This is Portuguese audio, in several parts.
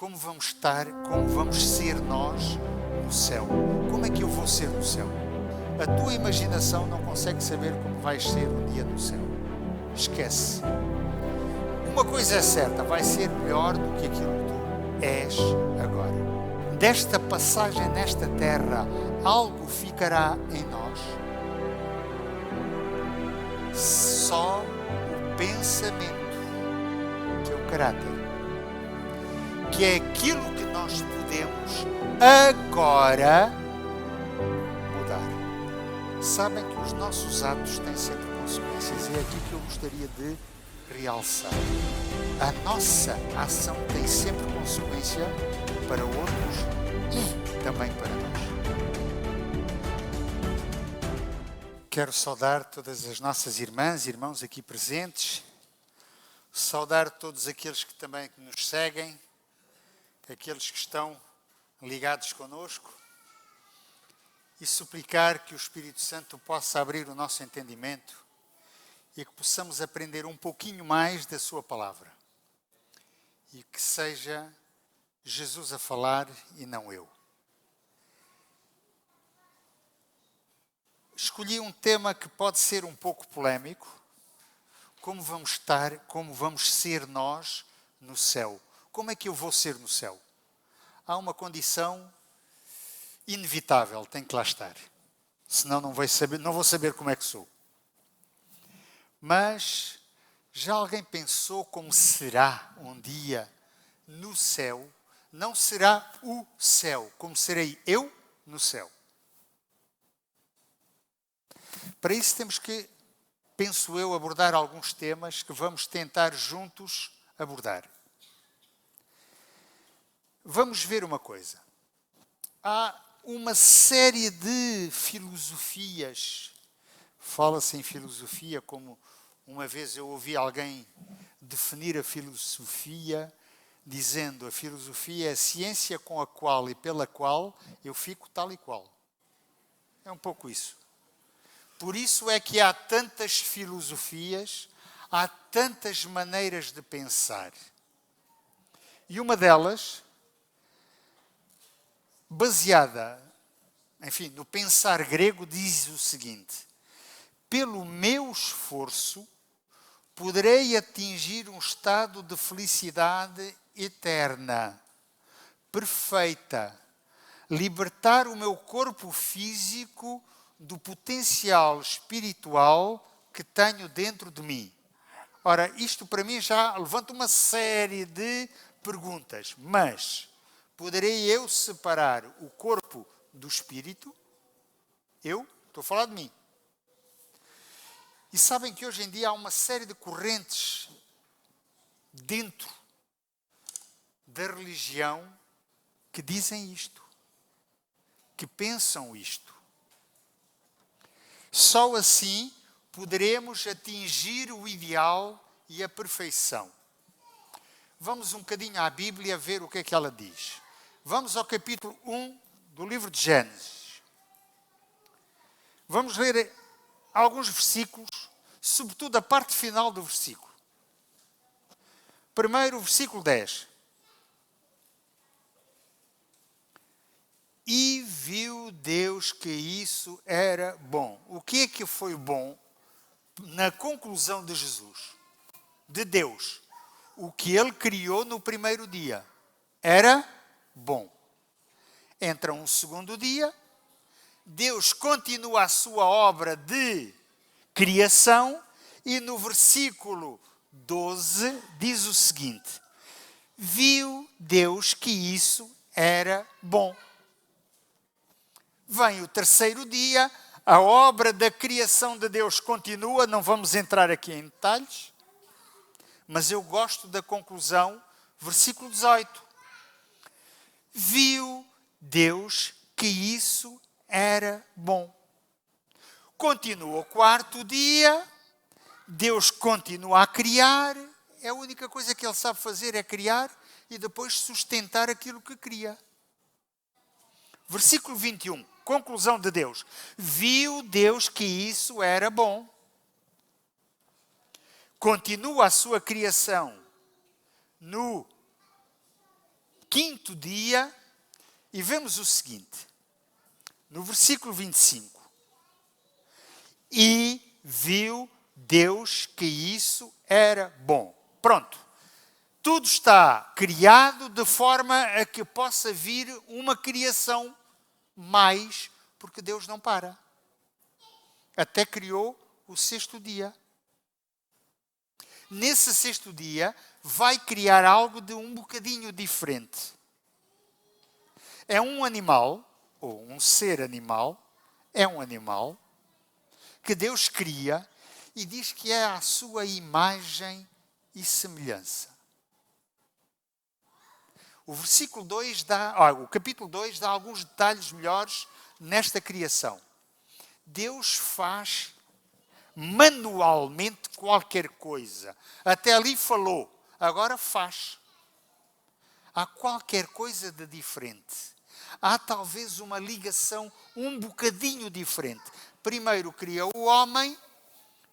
como vamos estar, como vamos ser nós no céu. Como é que eu vou ser no céu? A tua imaginação não consegue saber como vais ser um dia no céu. Esquece. Uma coisa é certa, vai ser melhor do que aquilo que tu és agora. Desta passagem nesta terra, algo ficará em nós? Só o pensamento, que é o caráter, que é aquilo que nós podemos agora mudar. Sabem que os nossos atos têm sempre consequências, e é aqui que eu gostaria de realçar. A nossa ação tem sempre consequência para outros e também para nós. Quero saudar todas as nossas irmãs e irmãos aqui presentes, saudar todos aqueles que também nos seguem, aqueles que estão ligados conosco, e suplicar que o Espírito Santo possa abrir o nosso entendimento e que possamos aprender um pouquinho mais da sua palavra. E que seja Jesus a falar e não eu. Escolhi um tema que pode ser um pouco polémico. Como vamos estar, como vamos ser nós no céu? Como é que eu vou ser no céu? Há uma condição inevitável, tem que lá estar. Senão não vou saber como é que sou. Mas já alguém pensou como será um dia no céu? Não será o céu, como serei eu no céu. Para isso temos que, penso eu, abordar alguns temas que vamos tentar juntos abordar. Vamos ver uma coisa. Há uma série de filosofias. Fala-se em filosofia como uma vez eu ouvi alguém definir a filosofia dizendo: a filosofia é a ciência com a qual e pela qual eu fico tal e qual. É um pouco isso. Por isso é que há tantas filosofias, há tantas maneiras de pensar. E uma delas, baseada, enfim, no pensar grego, diz o seguinte: pelo meu esforço, poderei atingir um estado de felicidade eterna, perfeita, libertar o meu corpo físico do potencial espiritual que tenho dentro de mim. Ora, isto para mim já levanta uma série de perguntas, mas poderei eu separar o corpo do espírito? Eu? Estou a falar de mim. E sabem que hoje em dia há uma série de correntes dentro da religião que dizem isto, que pensam isto. Só assim poderemos atingir o ideal e a perfeição. Vamos um bocadinho à Bíblia ver o que é que ela diz. Vamos ao capítulo 1 do livro de Gênesis. Vamos ler alguns versículos, sobretudo a parte final do versículo. Primeiro, o versículo 10. E viu Deus que isso era bom. O que é que foi bom na conclusão de Jesus? De Deus. O que Ele criou no primeiro dia era bom. Entra um segundo dia, Deus continua a sua obra de criação e no versículo 12 diz o seguinte: viu Deus que isso era bom. Vem o terceiro dia, a obra da criação de Deus continua, não vamos entrar aqui em detalhes, mas eu gosto da conclusão, versículo 18. Viu Deus que isso era bom. Continua o quarto dia, Deus continua a criar, a única coisa que Ele sabe fazer é criar e depois sustentar aquilo que cria. Versículo 21, conclusão de Deus. Viu Deus que isso era bom. Continua a sua criação no quinto dia, e vemos o seguinte, no versículo 25. E viu Deus que isso era bom. Pronto. Tudo está criado de forma a que possa vir uma criação mais, porque Deus não para. Até criou o sexto dia. Nesse sexto dia, vai criar algo de um bocadinho diferente. É um animal, ou um ser animal, é um animal, que Deus cria e diz que é a sua imagem e semelhança. O versículo 2 o capítulo 2 dá alguns detalhes melhores nesta criação. Deus faz manualmente qualquer coisa. Até ali falou, agora faz. Há qualquer coisa de diferente. Há talvez uma ligação um bocadinho diferente. Primeiro cria o homem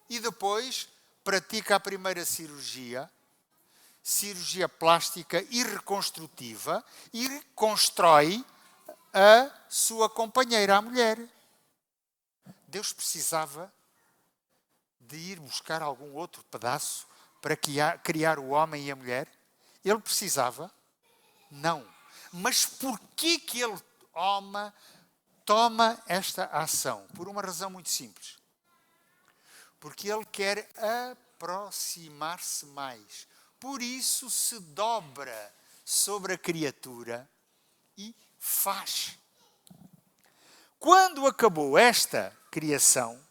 e depois pratica a primeira cirurgia plástica e reconstrutiva, e reconstrói a sua companheira, a mulher. Deus precisava de ir buscar algum outro pedaço para criar o homem e a mulher? Ele precisava? Não. Mas porquê que ele toma esta ação? Por uma razão muito simples. Porque ele quer aproximar-se mais. Por isso se dobra sobre a criatura e faz. Quando acabou esta criação,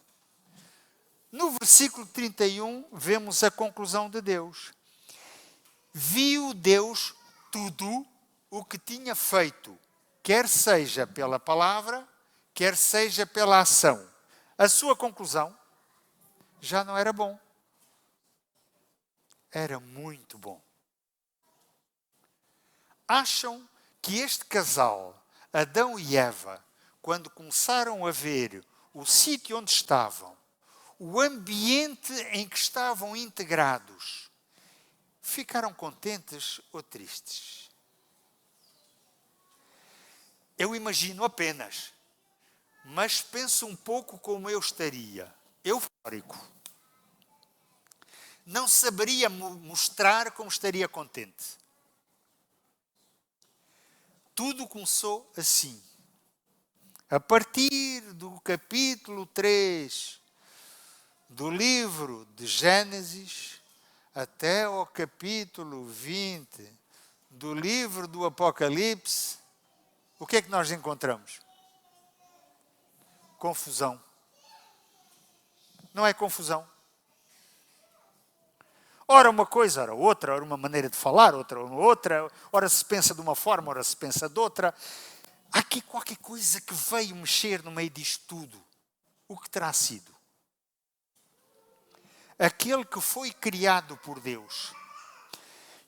no versículo 31 vemos a conclusão de Deus. Viu Deus tudo o que tinha feito, quer seja pela palavra, quer seja pela ação. A sua conclusão já não era bom. Era muito bom. Acham que este casal, Adão e Eva, quando começaram a ver o sítio onde estavam, o ambiente em que estavam integrados, ficaram contentes ou tristes? Eu imagino apenas, mas penso um pouco como eu estaria, eufórico. Não saberia mostrar como estaria contente. Tudo começou assim. A partir do capítulo 3 do livro de Gênesis até ao capítulo 20 do livro do Apocalipse, o que é que nós encontramos? Confusão. Não é confusão? Ora uma coisa, ora outra, ora uma maneira de falar, outra, ora se pensa de uma forma, ora se pensa de outra. Há aqui qualquer coisa que veio mexer no meio disto tudo. O que terá sido? Aquele que foi criado por Deus.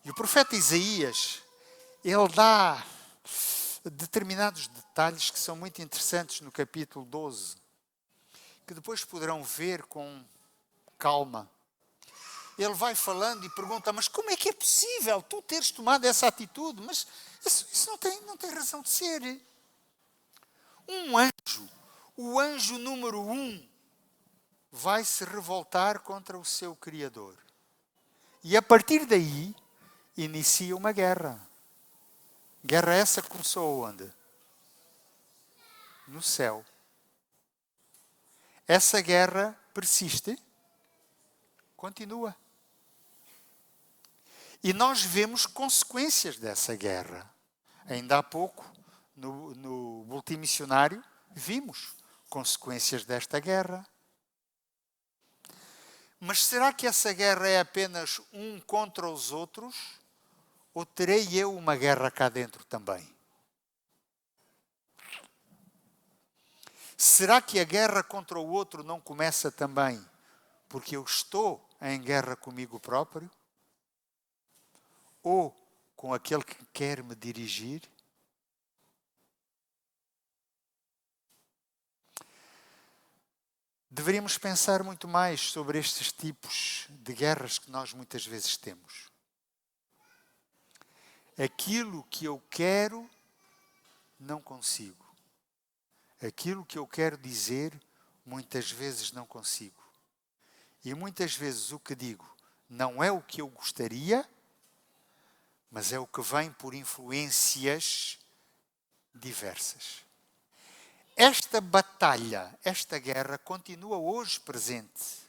E o profeta Isaías, ele dá determinados detalhes que são muito interessantes no capítulo 12, que depois poderão ver com calma. Ele vai falando e pergunta, mas como é que é possível tu teres tomado essa atitude? Mas isso não tem razão de ser. Um anjo, o anjo número 1, vai se revoltar contra o seu Criador. E a partir daí, inicia uma guerra. Guerra essa que começou onde? No céu. Essa guerra persiste, continua. E nós vemos consequências dessa guerra. Ainda há pouco, no boletim missionário, vimos consequências desta guerra. Mas será que essa guerra é apenas um contra os outros? Ou terei eu uma guerra cá dentro também? Será que a guerra contra o outro não começa também porque eu estou em guerra comigo próprio? Ou com aquele que quer me dirigir? Deveríamos pensar muito mais sobre estes tipos de guerras que nós muitas vezes temos. Aquilo que eu quero, não consigo. Aquilo que eu quero dizer, muitas vezes não consigo. E muitas vezes o que digo não é o que eu gostaria, mas é o que vem por influências diversas. Esta batalha, esta guerra, continua hoje presente.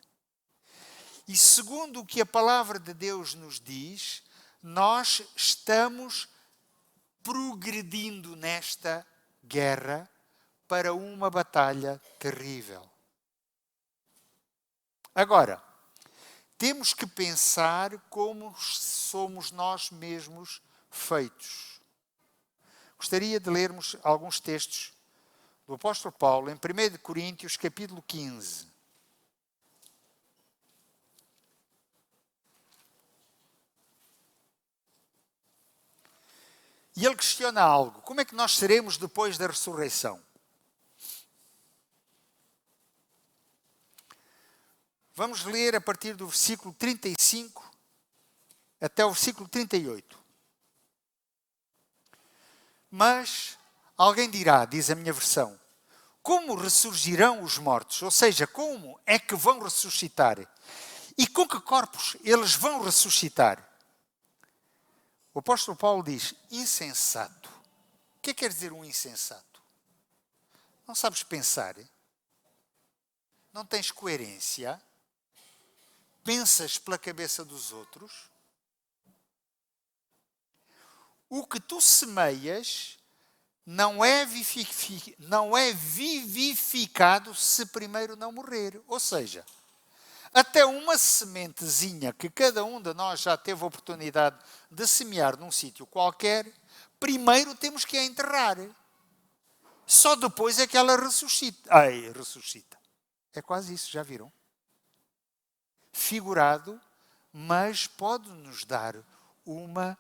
E segundo o que a palavra de Deus nos diz, nós estamos progredindo nesta guerra para uma batalha terrível. Agora, temos que pensar como somos nós mesmos feitos. Gostaria de lermos alguns textos do apóstolo Paulo em 1 Coríntios, capítulo 15. E ele questiona algo. Como é que nós seremos depois da ressurreição? Vamos ler a partir do versículo 35 até o versículo 38. Mas alguém dirá, diz a minha versão, como ressurgirão os mortos? Ou seja, como é que vão ressuscitar? E com que corpos eles vão ressuscitar? O apóstolo Paulo diz, insensato. O que quer dizer um insensato? Não sabes pensar? Não tens coerência? Pensas pela cabeça dos outros? O que tu semeias não é vivificado se primeiro não morrer. Ou seja, até uma sementezinha que cada um de nós já teve a oportunidade de semear num sítio qualquer, primeiro temos que a enterrar. Só depois é que ela ressuscita. Ressuscita. É quase isso, já viram? Figurado, mas pode nos dar uma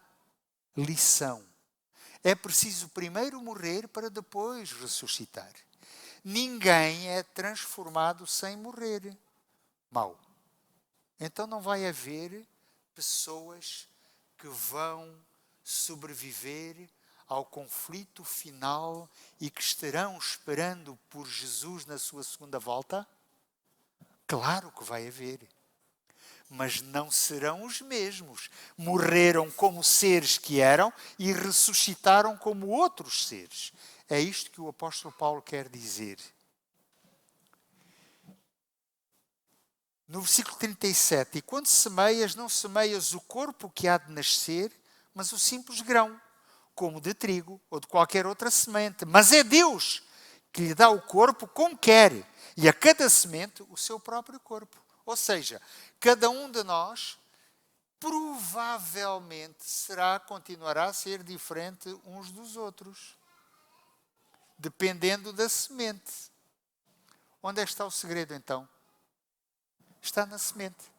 lição. É preciso primeiro morrer para depois ressuscitar. Ninguém é transformado sem morrer. Mau. Então não vai haver pessoas que vão sobreviver ao conflito final e que estarão esperando por Jesus na sua segunda volta? Claro que vai haver. Mas não serão os mesmos. Morreram como seres que eram e ressuscitaram como outros seres. É isto que o apóstolo Paulo quer dizer. No versículo 37, e quando semeias, não semeias o corpo que há de nascer, mas o simples grão, como de trigo ou de qualquer outra semente. Mas é Deus que lhe dá o corpo como quer, e a cada semente o seu próprio corpo. Ou seja, cada um de nós provavelmente continuará a ser diferente uns dos outros, dependendo da semente. Onde é que está o segredo então? Está na semente.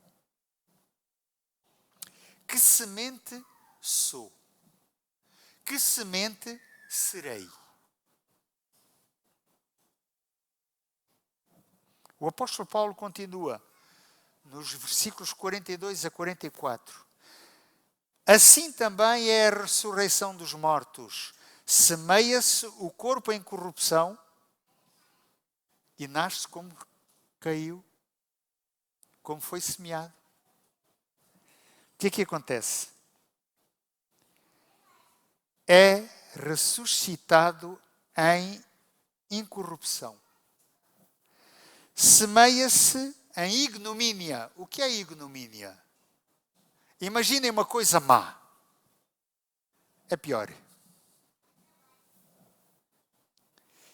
Que semente sou? Que semente serei? O apóstolo Paulo continua nos versículos 42 a 44. Assim também é a ressurreição dos mortos. Semeia-se o corpo em corrupção e nasce como caiu, como foi semeado. O que acontece? É ressuscitado em incorrupção. Semeia-se em ignomínia. O que é ignomínia? Imaginem uma coisa má. É pior.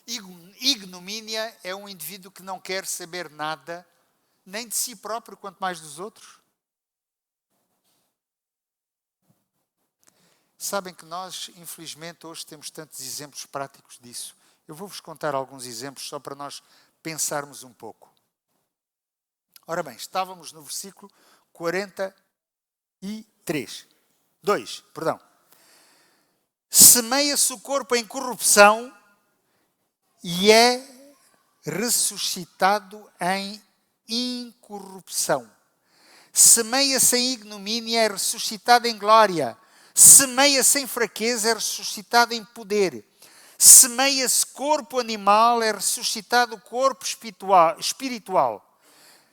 Ignomínia é um indivíduo que não quer saber nada, nem de si próprio, quanto mais dos outros. Sabem que nós, infelizmente, hoje temos tantos exemplos práticos disso. Eu vou-vos contar alguns exemplos só para nós pensarmos um pouco. Ora bem, estávamos no versículo 2. Semeia-se o corpo em corrupção e é ressuscitado em incorrupção. Semeia-se em ignomínia e é ressuscitado em glória. Semeia-se em fraqueza, é ressuscitado em poder. Semeia-se corpo animal, é ressuscitado corpo espiritual.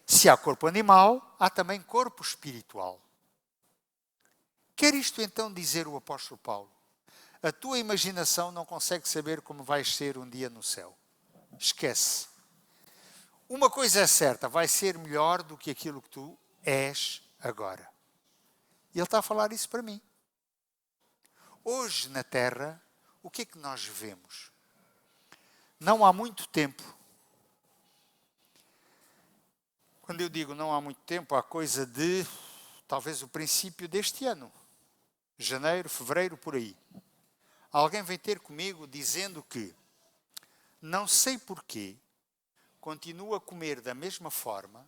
Se há corpo animal, há também corpo espiritual. Quer isto então dizer o apóstolo Paulo? A tua imaginação não consegue saber como vais ser um dia no céu. Esquece. Uma coisa é certa, vai ser melhor do que aquilo que tu és agora. E ele está a falar isso para mim. Hoje na Terra, o que é que nós vemos? Não há muito tempo. Quando eu digo não há muito tempo, há coisa de talvez o princípio deste ano. Janeiro, fevereiro, por aí. Alguém vem ter comigo dizendo que não sei porquê, continuo a comer da mesma forma,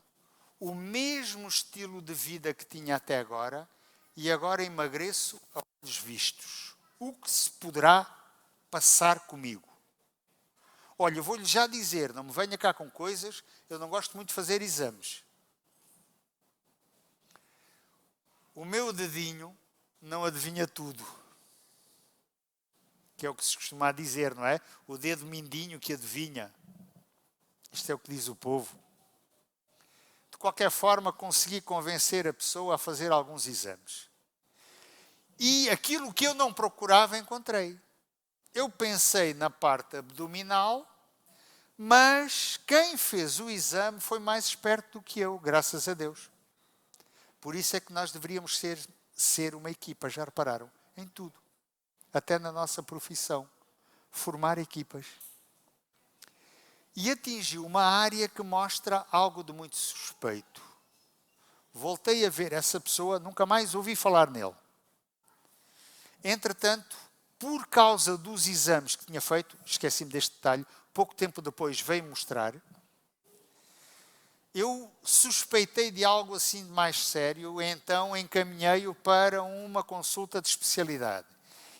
o mesmo estilo de vida que tinha até agora e agora emagreço a olhos vistos. O que se poderá passar comigo? Olha, eu vou-lhe já dizer, não me venha cá com coisas, eu não gosto muito de fazer exames. O meu dedinho não adivinha tudo. Que é o que se costuma dizer, não é? O dedo mindinho que adivinha. Isto é o que diz o povo. De qualquer forma, consegui convencer a pessoa a fazer alguns exames. E aquilo que eu não procurava, encontrei. Eu pensei na parte abdominal, mas quem fez o exame foi mais esperto do que eu, graças a Deus. Por isso é que nós deveríamos ser uma equipa, já repararam? Em tudo. Até na nossa profissão. Formar equipas. E atingiu uma área que mostra algo de muito suspeito. Voltei a ver essa pessoa, nunca mais ouvi falar nele. Entretanto, por causa dos exames que tinha feito, esqueci-me deste detalhe, pouco tempo depois veio mostrar, eu suspeitei de algo assim de mais sério, então encaminhei-o para uma consulta de especialidade.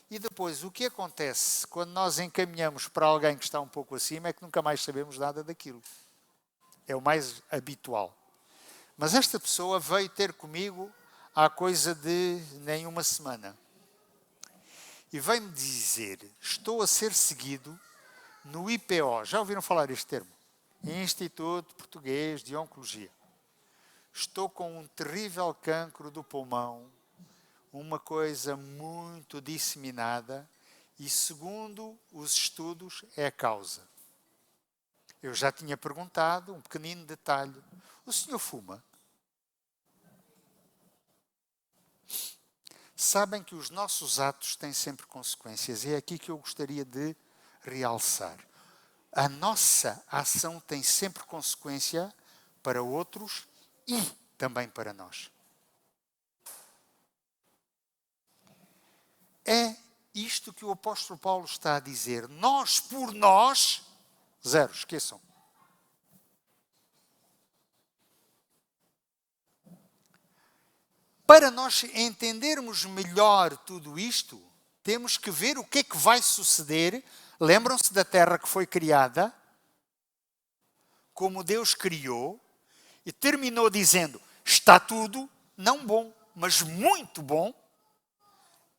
E depois, o que acontece quando nós encaminhamos para alguém que está um pouco acima é que nunca mais sabemos nada daquilo. É o mais habitual. Mas esta pessoa veio ter comigo há coisa de nem uma semana. E veio-me dizer, estou a ser seguido no IPO. Já ouviram falar este termo? Instituto Português de Oncologia. Estou com um terrível cancro do pulmão, uma coisa muito disseminada e, segundo os estudos, é a causa. Eu já tinha perguntado, um pequenino detalhe, o senhor fuma? Sabem que os nossos atos têm sempre consequências. É aqui que eu gostaria de realçar. A nossa ação tem sempre consequência para outros e também para nós. É isto que o apóstolo Paulo está a dizer. Nós por nós, zero, esqueçam. Para nós entendermos melhor tudo isto, temos que ver o que é que vai suceder. Lembram-se da terra que foi criada, como Deus criou, e terminou dizendo, está tudo, não bom, mas muito bom.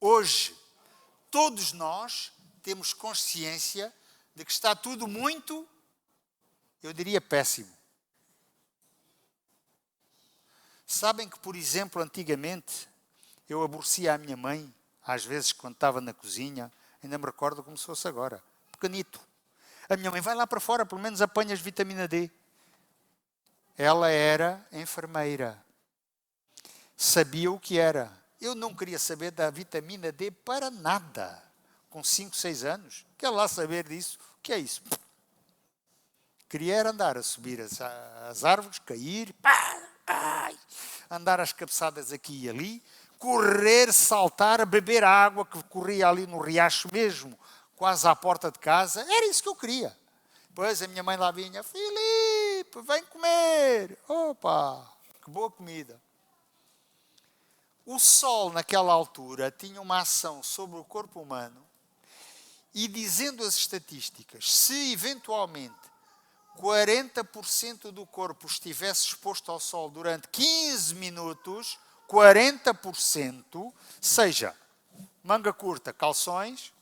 Hoje, todos nós temos consciência de que está tudo muito, eu diria, péssimo. Sabem que, por exemplo, antigamente, eu aborrecia a minha mãe, às vezes quando estava na cozinha, ainda me recordo como se fosse agora, pequenito. A minha mãe vai lá para fora, pelo menos apanhas vitamina D. Ela era enfermeira. Sabia o que era. Eu não queria saber da vitamina D para nada. Com 5, 6 anos. Quer lá saber disso? O que é isso? Queria era andar a subir as árvores, cair, andar às cabeçadas aqui e ali, correr, saltar, beber a água que corria ali no riacho mesmo, quase à porta de casa. Era isso que eu queria. Depois a minha mãe lá vinha, Filipe, vem comer. Opa, que boa comida. O sol, naquela altura, tinha uma ação sobre o corpo humano e, dizendo as estatísticas, se eventualmente 40% do corpo estivesse exposto ao sol durante 15 minutos, 40%, seja, manga curta, calções,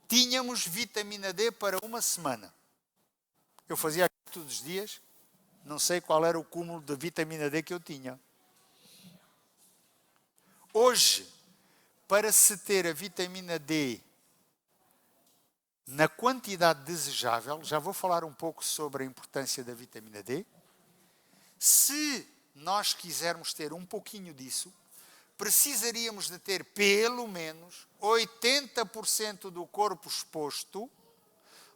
tínhamos vitamina D para uma semana. Eu fazia aquilo todos os dias, não sei qual era o cúmulo de vitamina D que eu tinha. Hoje, para se ter a vitamina D na quantidade desejável, já vou falar um pouco sobre a importância da vitamina D. Se nós quisermos ter um pouquinho disso, precisaríamos de ter pelo menos 80% do corpo exposto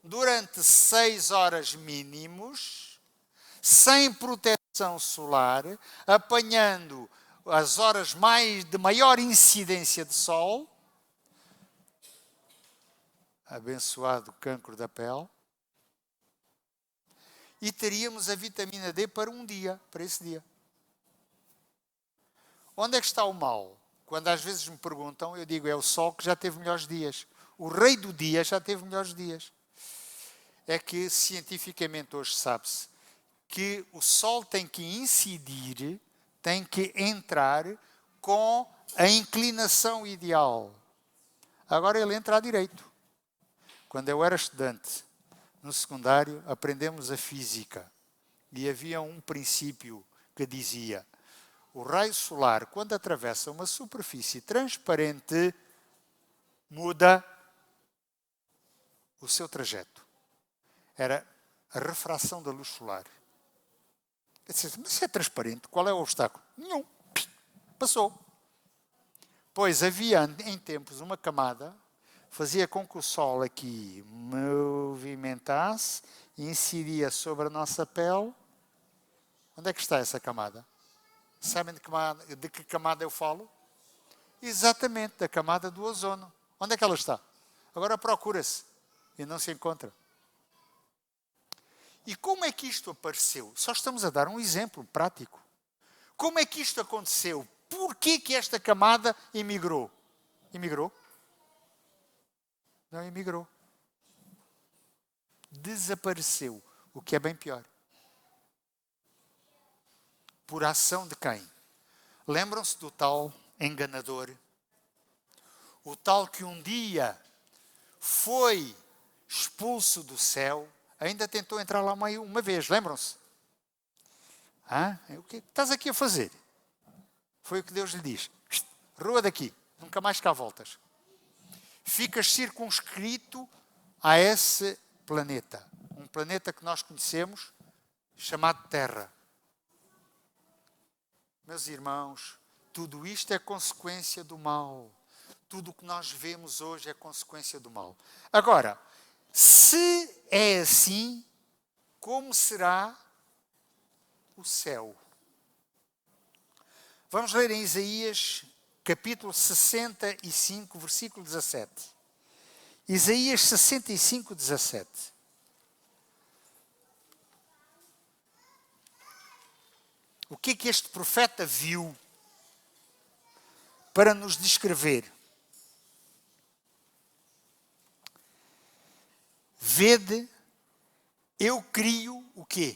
durante 6 horas mínimos, sem proteção solar, apanhando as horas de maior incidência de sol, abençoado cancro da pele, e teríamos a vitamina D para um dia, para esse dia. Onde é que está o mal? Quando às vezes me perguntam, eu digo, é o sol que já teve melhores dias. O rei do dia já teve melhores dias. É que cientificamente hoje sabe-se que o sol tem que incidir, tem que entrar com a inclinação ideal. Agora ele entra à direito. Quando eu era estudante no secundário, aprendemos a física. E havia um princípio que dizia: o raio solar, quando atravessa uma superfície transparente, muda o seu trajeto. Era a refração da luz solar. Eu disse, mas se é transparente, qual é o obstáculo? Nenhum. Passou. Pois havia em tempos uma camada, fazia com que o sol aqui movimentasse, incidia sobre a nossa pele. Onde é que está essa camada? Sabem de que camada eu falo? Exatamente, da camada do ozono. Onde é que ela está? Agora procura-se e não se encontra. E como é que isto apareceu? Só estamos a dar um exemplo prático. Como é que isto aconteceu? Por que esta camada emigrou? Emigrou? Não emigrou. Desapareceu, o que é bem pior. Por ação de quem? Lembram-se do tal enganador? O tal que um dia foi expulso do céu, ainda tentou entrar lá uma vez, lembram-se? O que estás aqui a fazer? Foi o que Deus lhe diz. Rua daqui, nunca mais cá voltas. Ficas circunscrito a esse planeta. Um planeta que nós conhecemos, chamado Terra. Meus irmãos, tudo isto é consequência do mal. Tudo o que nós vemos hoje é consequência do mal. Agora, se é assim, como será o céu? Vamos ler em Isaías, capítulo 65, versículo 17. Isaías 65, 17. O que é que este profeta viu para nos descrever? Vede, eu crio o quê?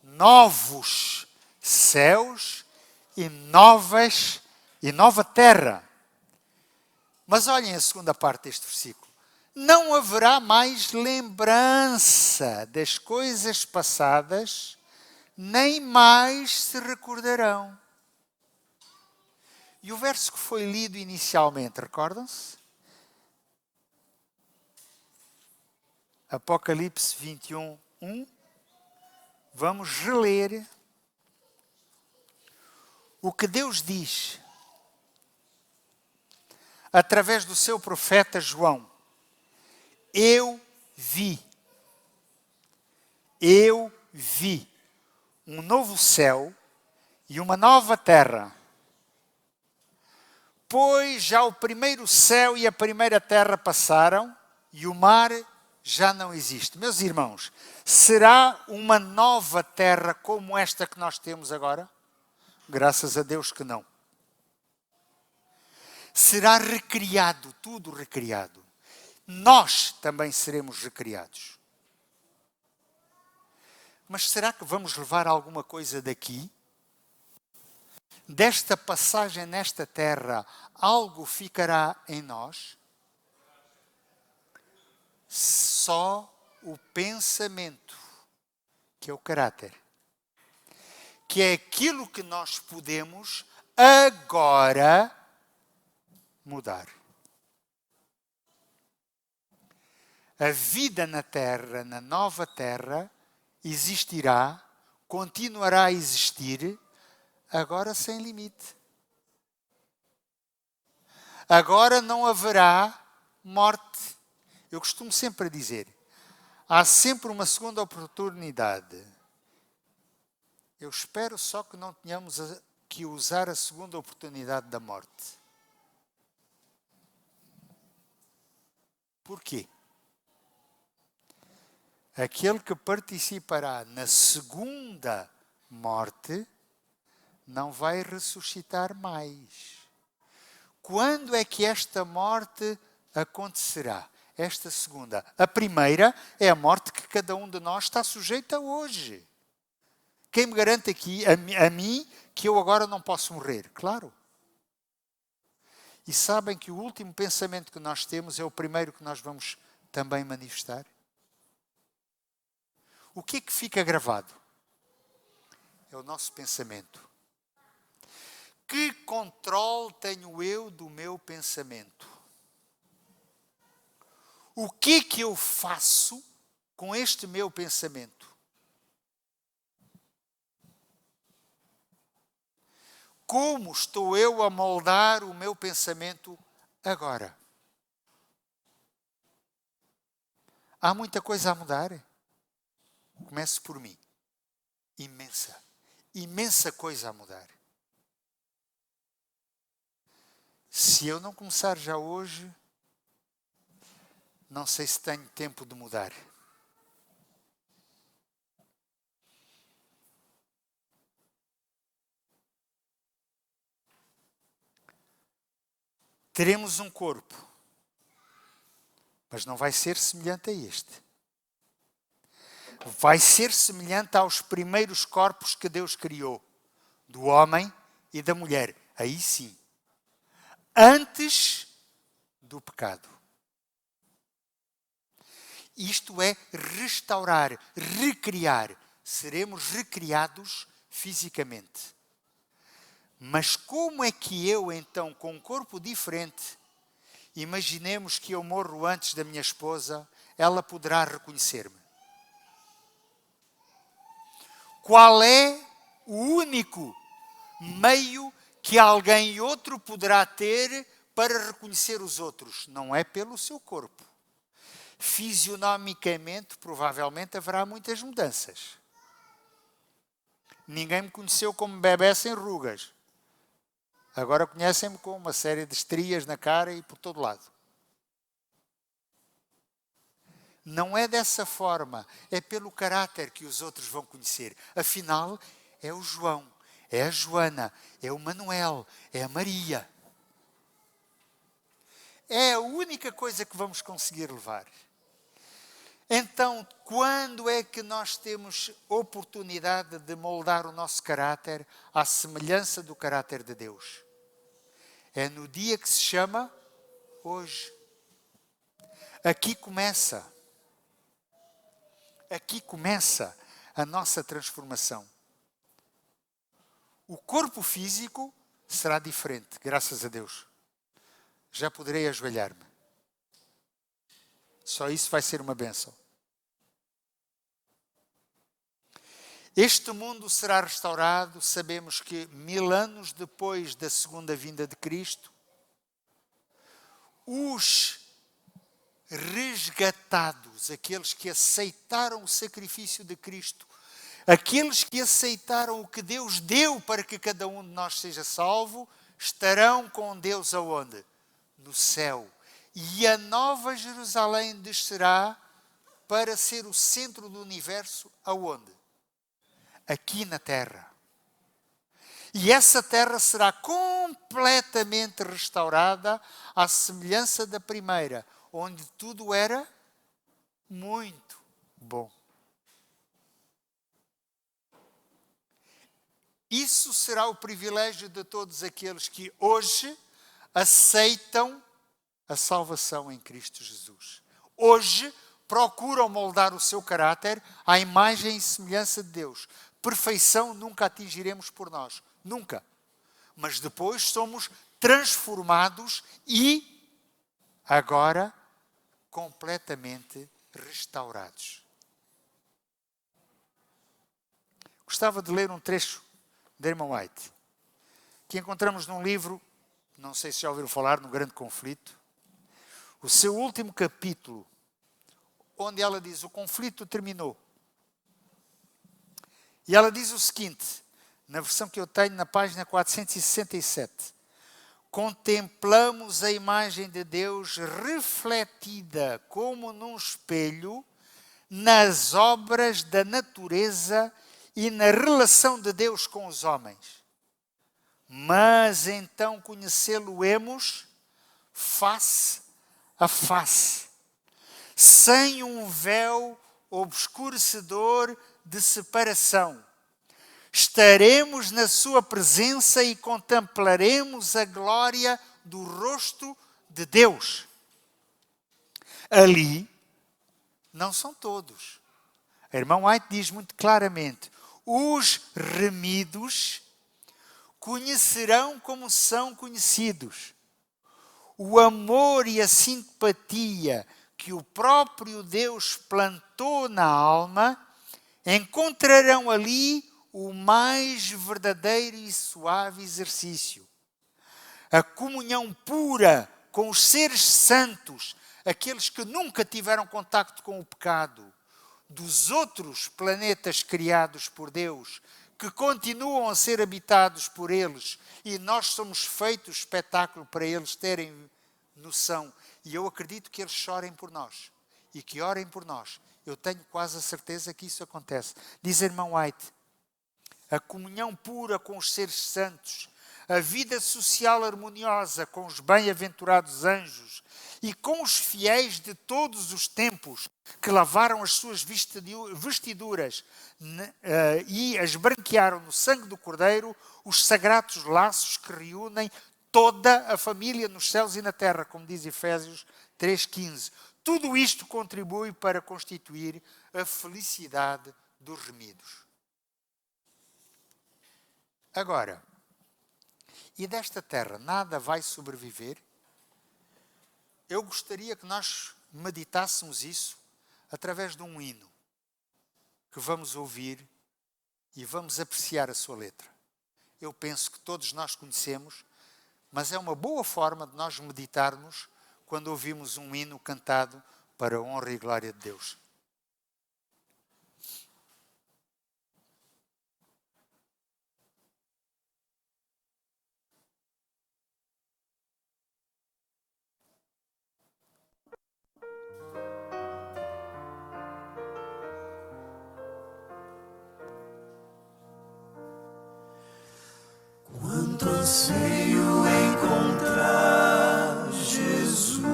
Novos céus e nova terra. Mas olhem a segunda parte deste versículo. Não haverá mais lembrança das coisas passadas, nem mais se recordarão. E o verso que foi lido inicialmente, recordam-se? Apocalipse 21, 1. Vamos reler o que Deus diz através do seu profeta João. Eu vi um novo céu e uma nova terra, pois já o primeiro céu e a primeira terra passaram e o mar já não existe. Meus irmãos, será uma nova terra como esta que nós temos agora? Graças a Deus que não. Será recriado, tudo recriado. Nós também seremos recriados. Mas será que vamos levar alguma coisa daqui? desta passagem nesta terra, algo ficará em nós? Só o pensamento, que é o caráter, que é aquilo que nós podemos agora mudar. A vida na terra, na nova terra, existirá, continuará a existir, agora sem limite. Agora não haverá morte. Eu costumo sempre dizer, há sempre uma segunda oportunidade. Eu espero só que não tenhamos que usar a segunda oportunidade da morte. Porquê? Aquele que participará na segunda morte não vai ressuscitar mais. Quando é que esta morte acontecerá? Esta segunda. A primeira é a morte que cada um de nós está sujeito a hoje. Quem me garante aqui, a mim, que eu agora não posso morrer? Claro. E sabem que o último pensamento que nós temos é o primeiro que nós vamos também manifestar? O que é que fica gravado? É o nosso pensamento. Que controle tenho eu do meu pensamento? O que é que eu faço com este meu pensamento? Como estou eu a moldar o meu pensamento agora? Há muita coisa a mudar? Começo por mim. Imensa coisa a mudar. Se eu não começar já hoje, não sei se tenho tempo de mudar. Teremos um corpo, mas não vai ser semelhante a este. Vai ser semelhante aos primeiros corpos que Deus criou, do homem e da mulher. Aí sim. Antes do pecado. Isto é restaurar, recriar. Seremos recriados fisicamente. Mas como é que eu, então, com um corpo diferente, imaginemos que eu morro antes da minha esposa, ela poderá reconhecer-me? Qual é o único meio que alguém outro poderá ter para reconhecer os outros? Não é pelo seu corpo. Fisionomicamente, provavelmente, haverá muitas mudanças. Ninguém me conheceu como bebé sem rugas. Agora conhecem-me com uma série de estrias na cara e por todo lado. Não é dessa forma, é pelo caráter que os outros vão conhecer. Afinal, é o João, é a Joana, é o Manuel, é a Maria. É a única coisa que vamos conseguir levar. Então, quando é que nós temos oportunidade de moldar o nosso caráter à semelhança do caráter de Deus? É no dia que se chama hoje. Aqui começa a nossa transformação. O corpo físico será diferente, graças a Deus. Já poderei ajoelhar-me. Só isso vai ser uma bênção. Este mundo será restaurado, sabemos que 1000 anos depois da segunda vinda de Cristo, os resgatados, aqueles que aceitaram o sacrifício de Cristo, aqueles que aceitaram o que Deus deu para que cada um de nós seja salvo, estarão com Deus aonde? No céu. E a nova Jerusalém descerá para ser o centro do universo aonde? Aqui na terra. E essa terra será completamente restaurada à semelhança da primeira, onde tudo era muito bom. Isso será o privilégio de todos aqueles que hoje aceitam a salvação em Cristo Jesus. Hoje procuram moldar o seu caráter à imagem e semelhança de Deus. Perfeição nunca atingiremos por nós. Nunca. Mas depois somos transformados e agora completamente restaurados. Gostava de ler um trecho de Ellen White, que encontramos num livro, não sei se já ouviram falar, no Grande Conflito, o seu último capítulo, onde ela diz: o conflito terminou. E ela diz o seguinte, na versão que eu tenho, na página 467. Contemplamos a imagem de Deus refletida como num espelho nas obras da natureza e na relação de Deus com os homens. Mas então conhecê-lo-emos face a face, sem um véu obscurecedor de separação. Estaremos na sua presença e contemplaremos a glória do rosto de Deus. Ali não são todos. A irmã White diz muito claramente: os remidos conhecerão como são conhecidos. O amor e a simpatia que o próprio Deus plantou na alma encontrarão ali o mais verdadeiro e suave exercício. A comunhão pura com os seres santos, aqueles que nunca tiveram contacto com o pecado, dos outros planetas criados por Deus, que continuam a ser habitados por eles, e nós somos feitos espetáculo para eles terem noção. E eu acredito que eles chorem por nós e que orem por nós. Eu tenho quase a certeza que isso acontece. Diz a irmã White: a comunhão pura com os seres santos, a vida social harmoniosa com os bem-aventurados anjos e com os fiéis de todos os tempos que lavaram as suas vestiduras e as branquearam no sangue do Cordeiro, os sagrados laços que reúnem toda a família nos céus e na terra, como diz Efésios 3,15. Tudo isto contribui para constituir a felicidade dos remidos. Agora, e desta terra nada vai sobreviver? Eu gostaria que nós meditássemos isso através de um hino que vamos ouvir e vamos apreciar a sua letra. Eu penso que todos nós conhecemos, mas é uma boa forma de nós meditarmos quando ouvimos um hino cantado para a honra e glória de Deus. Quanto anseio encontrar Jesus,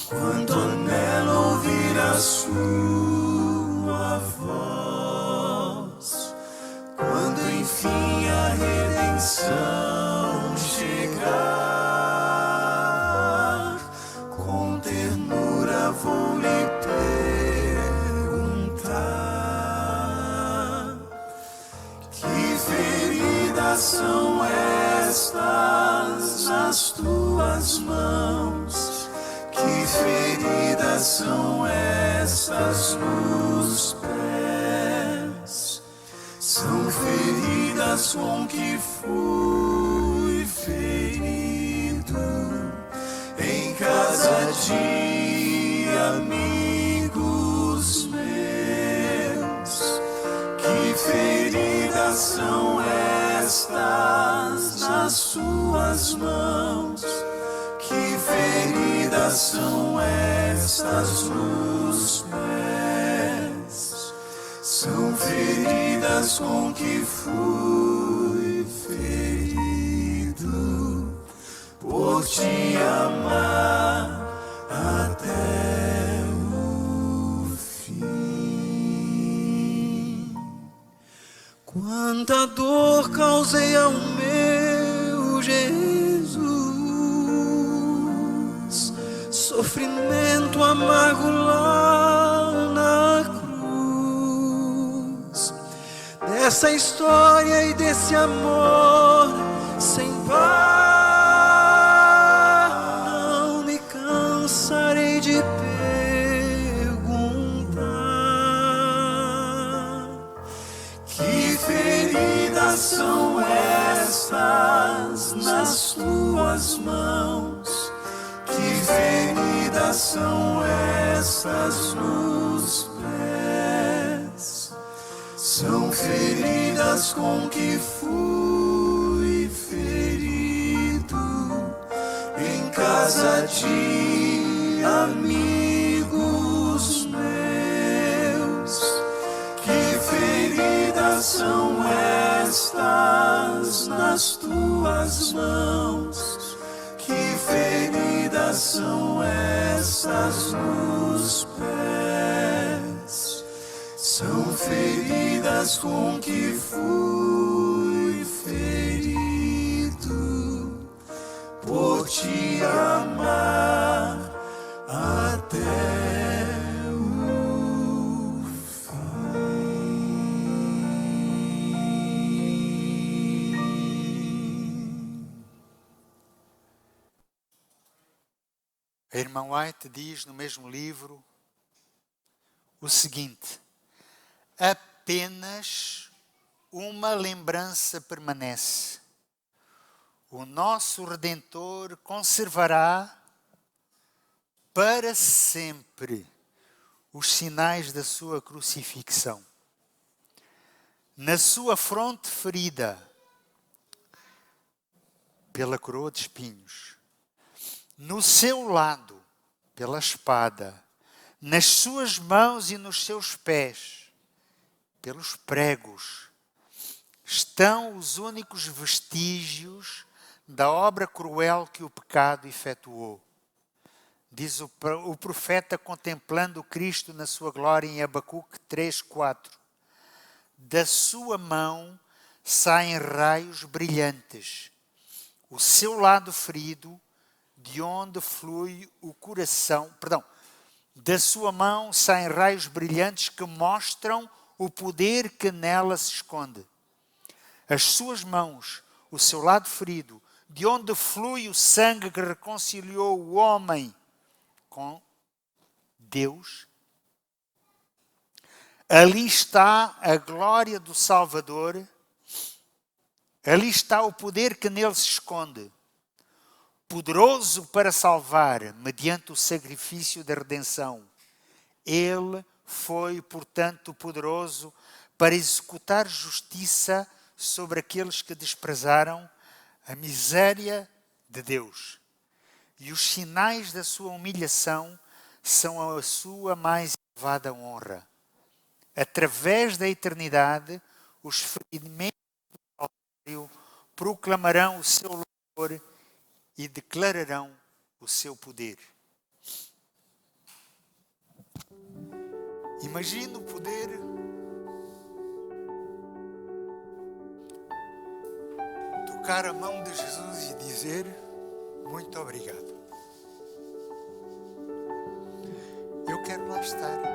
quanto anelo ouvir a sua voz, quando enfim a redenção chegar, com ternura vou lhe perguntar: que feridas são estas nas tuas mãos? Que feridas são estas nos pés? São feridas com que fui ferido em casa de amigos meus. Que feridas são estas nas suas mãos? Que feridas são estas nos pés? São feridas com que fui ferido por te amar até o fim. Quanta dor causei ao meu Jesus, sofrimento amargo lá na cruz. Dessa história e desse amor sem par, não me cansarei de perguntar: que feridas são estas nas tuas mãos? Que feridas são estas nos pés? São feridas com que fui ferido em casa de amigos meus. Que feridas são estas nas tuas mãos? Que feridas são estas nos pés? São feridas com que fui ferido por te amar até o fim. A irmã White diz no mesmo livro o seguinte: apenas uma lembrança permanece. O nosso Redentor conservará para sempre os sinais da sua crucifixão. Na sua fronte ferida pela coroa de espinhos, no seu lado pela espada, nas suas mãos e nos seus pés pelos pregos, estão os únicos vestígios da obra cruel que o pecado efetuou. Diz o profeta contemplando Cristo na sua glória em Abacuque 3:4. Da sua mão saem raios brilhantes, o seu lado ferido, de onde flui o coração. Da sua mão saem raios brilhantes que mostram o poder que nela se esconde. As suas mãos, o seu lado ferido, de onde flui o sangue que reconciliou o homem com Deus. Ali está a glória do Salvador, ali está o poder que nele se esconde, poderoso para salvar mediante o sacrifício da redenção. Ele foi, portanto, poderoso para executar justiça sobre aqueles que desprezaram a miséria de Deus. E os sinais da sua humilhação são a sua mais elevada honra. Através da eternidade, os ferimentos do Calvário proclamarão o seu louvor e declararão o seu poder. Imagina o poder tocar a mão de Jesus e dizer: muito obrigado. Eu quero lá estar.